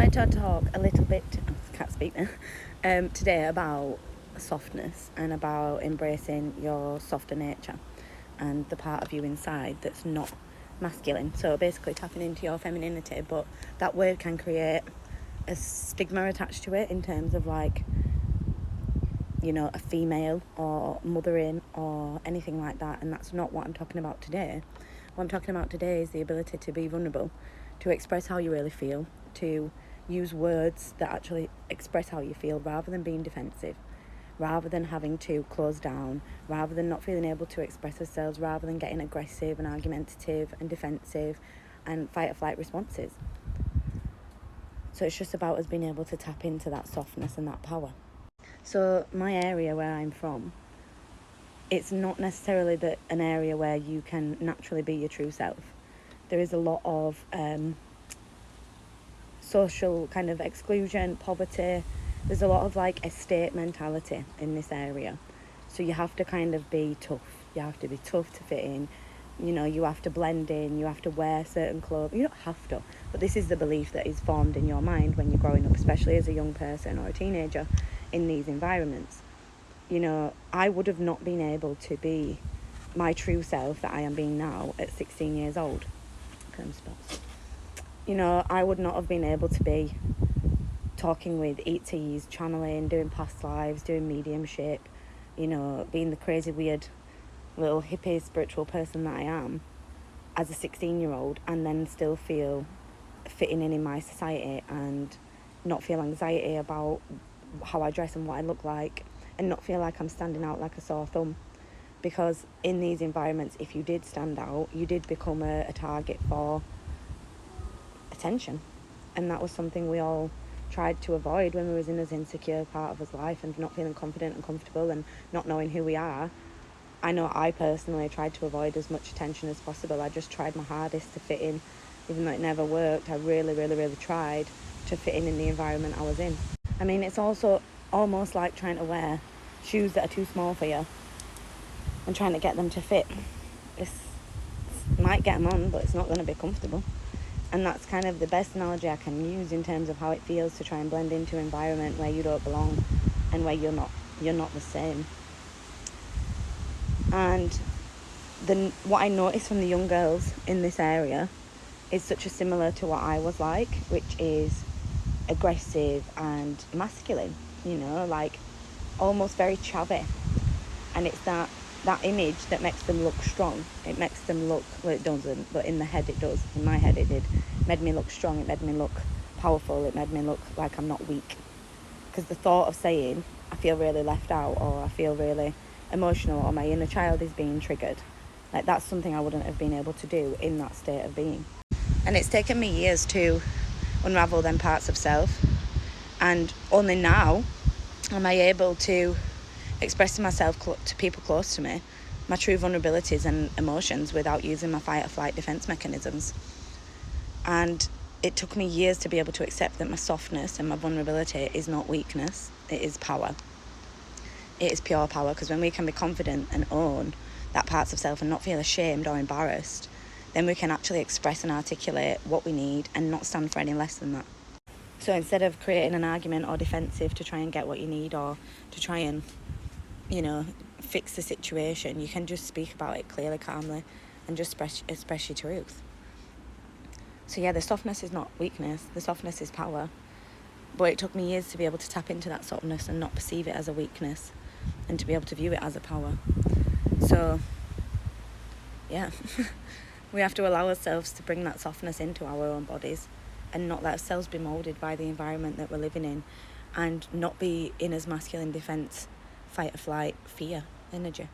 wanted to talk a little bit, can't speak now, today about softness and about embracing your softer nature and the part of you inside that's not masculine. So basically tapping into your femininity, but that word can create a stigma attached to it in terms of like, you know, a female or mothering or anything like that, and that's not what I'm talking about today. What I'm talking about today is the ability to be vulnerable, to express how you really feel, to use words that actually express how you feel rather than being defensive, rather than having to close down, rather than not feeling able to express ourselves, rather than getting aggressive and argumentative and defensive and fight or flight responses. So it's just about us being able to tap into that softness and that power. So my area where I'm from, it's not necessarily an area where you can naturally be your true self. There is a lot of social kind of exclusion, poverty. There's a lot of like estate mentality in this area. So you have to kind of be tough. You have to be tough to fit in. You know, you have to blend in. You have to wear certain clothes. You don't have to, but this is the belief that is formed in your mind when you're growing up, especially as a young person or a teenager in these environments. You know, I would have not been able to be my true self that I am being now at 16 years old. You know, I would not have been able to be talking with ETs, channeling, doing past lives, doing mediumship, you know, being the crazy, weird, little hippie, spiritual person that I am as a 16-year-old, and then still feel fitting in my society and not feel anxiety about how I dress and what I look like, and not feel like I'm standing out like a sore thumb. Because in these environments, if you did stand out, you did become a target for attention, and that was something we all tried to avoid when we was in this insecure part of his life and not feeling confident and comfortable and not knowing who we are. I know I personally tried to avoid as much attention as possible. I just tried my hardest to fit in, even though it never worked. I really tried to fit in the environment I was in. I mean, it's also almost like trying to wear shoes that are too small for you and trying to get them to fit. It might get them on, but it's not going to be comfortable. And that's kind of the best analogy I can use in terms of how it feels to try and blend into an environment where you don't belong and where you're not the same. And what I noticed from the young girls in this area is such a similar to what I was like, which is aggressive and masculine, you know, like almost very chavvy. And it's that image that makes them look strong. It makes them look, well, it doesn't, but in the head it does. In my head it did. It made me look strong. It made me look powerful. It made me look like I'm not weak. Because the thought of saying I feel really left out, or I feel really emotional, or my inner child is being triggered, like that's something I wouldn't have been able to do in that state of being. And it's taken me years to unravel them parts of self, and only now am I able to expressing myself to people close to me, my true vulnerabilities and emotions, without using my fight or flight defense mechanisms. And it took me years to be able to accept that my softness and my vulnerability is not weakness, it is power. It is pure power, because when we can be confident and own that parts of self and not feel ashamed or embarrassed, then we can actually express and articulate what we need and not stand for any less than that. So instead of creating an argument or defensive to try and get what you need, or to try and, you know, fix the situation, you can just speak about it clearly, calmly, and just express your truth. So yeah, the softness is not weakness, the softness is power. But it took me years to be able to tap into that softness and not perceive it as a weakness, and to be able to view it as a power. So yeah, we have to allow ourselves to bring that softness into our own bodies and not let ourselves be moulded by the environment that we're living in, and not be in as masculine defense, fight or flight, fear energy.